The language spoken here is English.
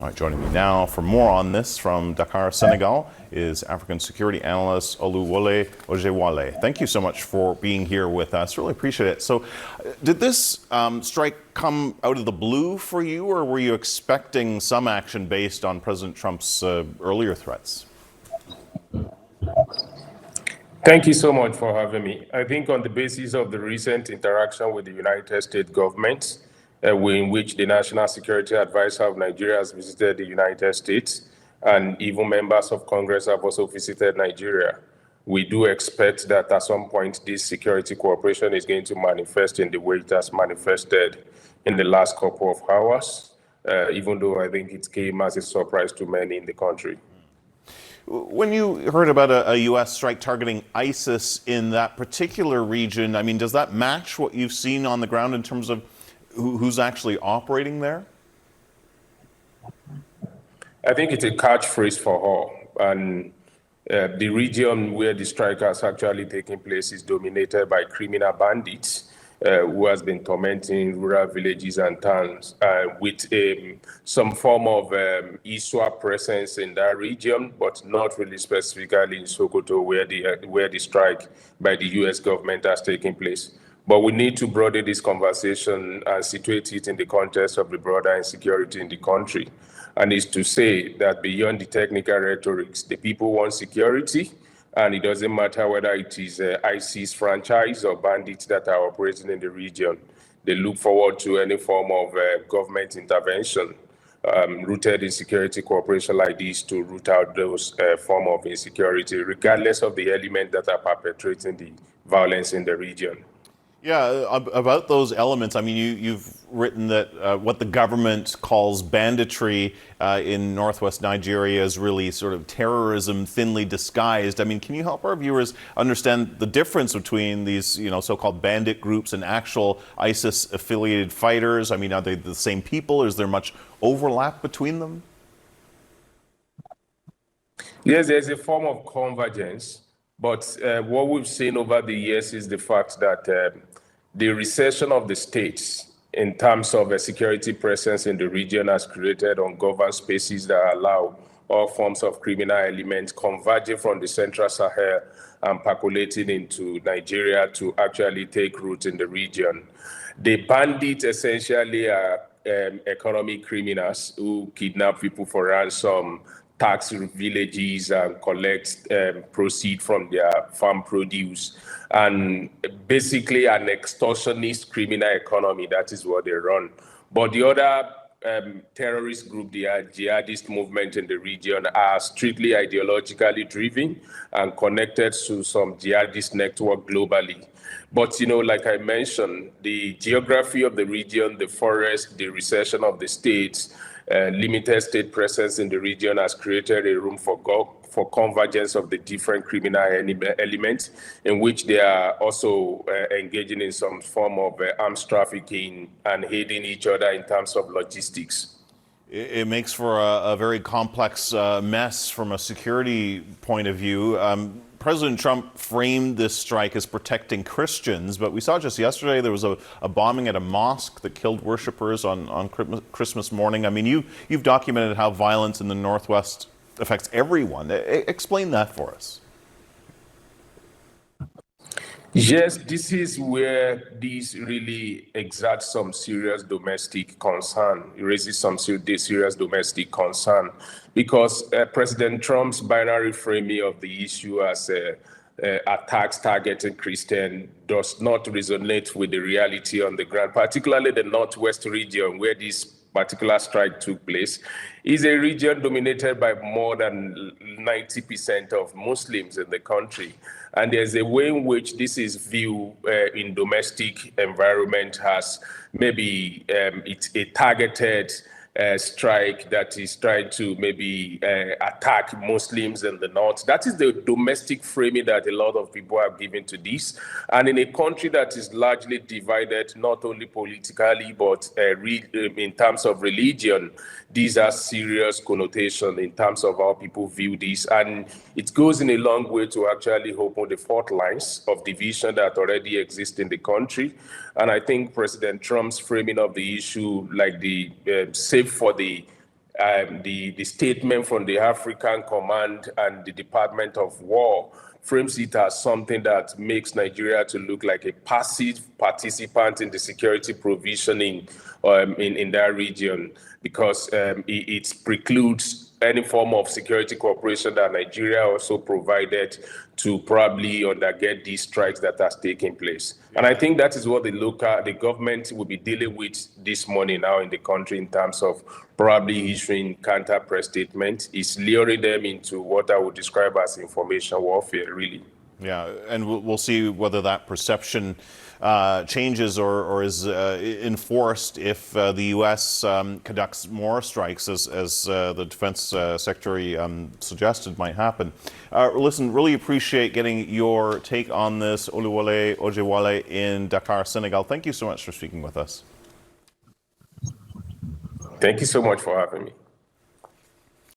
All right, joining me now for more on this from Dakar, Senegal, is African security analyst Oluwole Ojewale. Thank you so much for being here with us. Really appreciate it. So, did this strike come out of the blue for you, or were you expecting some action based on President Trump's earlier threats? Thank you so much for having me. I think on the basis of the recent interaction with the United States government, in which the National Security Advisor of Nigeria has visited the United States, and even members of Congress have also visited Nigeria, we do expect that at some point this security cooperation is going to manifest in the way it has manifested in the last couple of hours, even though I think it came as a surprise to many in the country. When you heard about a U.S. strike targeting ISIS in that particular region, I mean, does that match what you've seen on the ground in terms of who's actually operating there? I think it's a catchphrase for all. And the region where the strike has actually taken place is dominated by criminal bandits who has been tormenting rural villages and towns with some form of ISWAP presence in that region, but not really specifically in Sokoto where the strike by the U.S. government has taken place. But we need to broaden this conversation and situate it in the context of the broader insecurity in the country. And it's to say that beyond the technical rhetorics, the people want security, and it doesn't matter whether it is ISIS franchise or bandits that are operating in the region. They look forward to any form of government intervention rooted in security cooperation like this to root out those form of insecurity, regardless of the element that are perpetrating the violence in the region. Yeah, about those elements, I mean, you've written that what the government calls banditry in northwest Nigeria is really sort of terrorism thinly disguised. I mean, can you help our viewers understand the difference between these, so-called bandit groups and actual ISIS-affiliated fighters? I mean, are they the same people? Is there much overlap between them? Yes, there's a form of convergence. But what we've seen over the years is the fact that the recession of the states in terms of a security presence in the region has created ungoverned spaces that allow all forms of criminal elements converging from the Central Sahel and percolating into Nigeria to actually take root in the region. The bandits essentially are economic criminals who kidnap people for ransom, tax villages, and collect proceeds from their farm produce. And basically an extortionist criminal economy, that is what they run. But the other terrorist group, the jihadist movement in the region, are strictly ideologically driven and connected to some jihadist network globally. But, like I mentioned, the geography of the region, the forest, the recession of the states, limited state presence in the region has created a room for convergence of the different criminal elements in which they are also engaging in some form of arms trafficking and aiding each other in terms of logistics. It makes for a very complex mess from a security point of view. President Trump framed this strike as protecting Christians, but we saw just yesterday there was a bombing at a mosque that killed worshipers on Christmas morning. I mean, you've documented how violence in the Northwest affects everyone. Explain that for us. Yes, this is where this really exerts some serious domestic concern. It raises some serious domestic concern because President Trump's binary framing of the issue as attacks targeting Christians does not resonate with the reality on the ground, particularly the Northwest region where this particular strike took place. Is a region dominated by more than 90% of Muslims in the country. And there's a way in which this is viewed in domestic environment as maybe it's a targeted strike that is trying to maybe attack Muslims in the north. That is the domestic framing that a lot of people have given to this. And in a country that is largely divided, not only politically, but in terms of religion, these are serious connotations in terms of how people view this. And it goes in a long way to actually open the fault lines of division that already exist in the country. And I think President Trump's framing of the issue, like the save for the the statement from the African Command and the Department of War frames it as something that makes Nigeria to look like a passive participant in the security provisioning in that region, because it precludes any form of security cooperation that Nigeria also provided to probably underget these strikes that are taking place. And I think that is what the government will be dealing with this morning now in the country in terms of probably issuing counter press statements. It's luring them into what I would describe as information warfare, really. Yeah, and we'll see whether that perception changes or is enforced if the U.S. Conducts more strikes, as the Defense Secretary suggested might happen. Listen, really appreciate getting your take on this, Oluwole Ojewale in Dakar, Senegal. Thank you so much for speaking with us. Thank you so much for having me.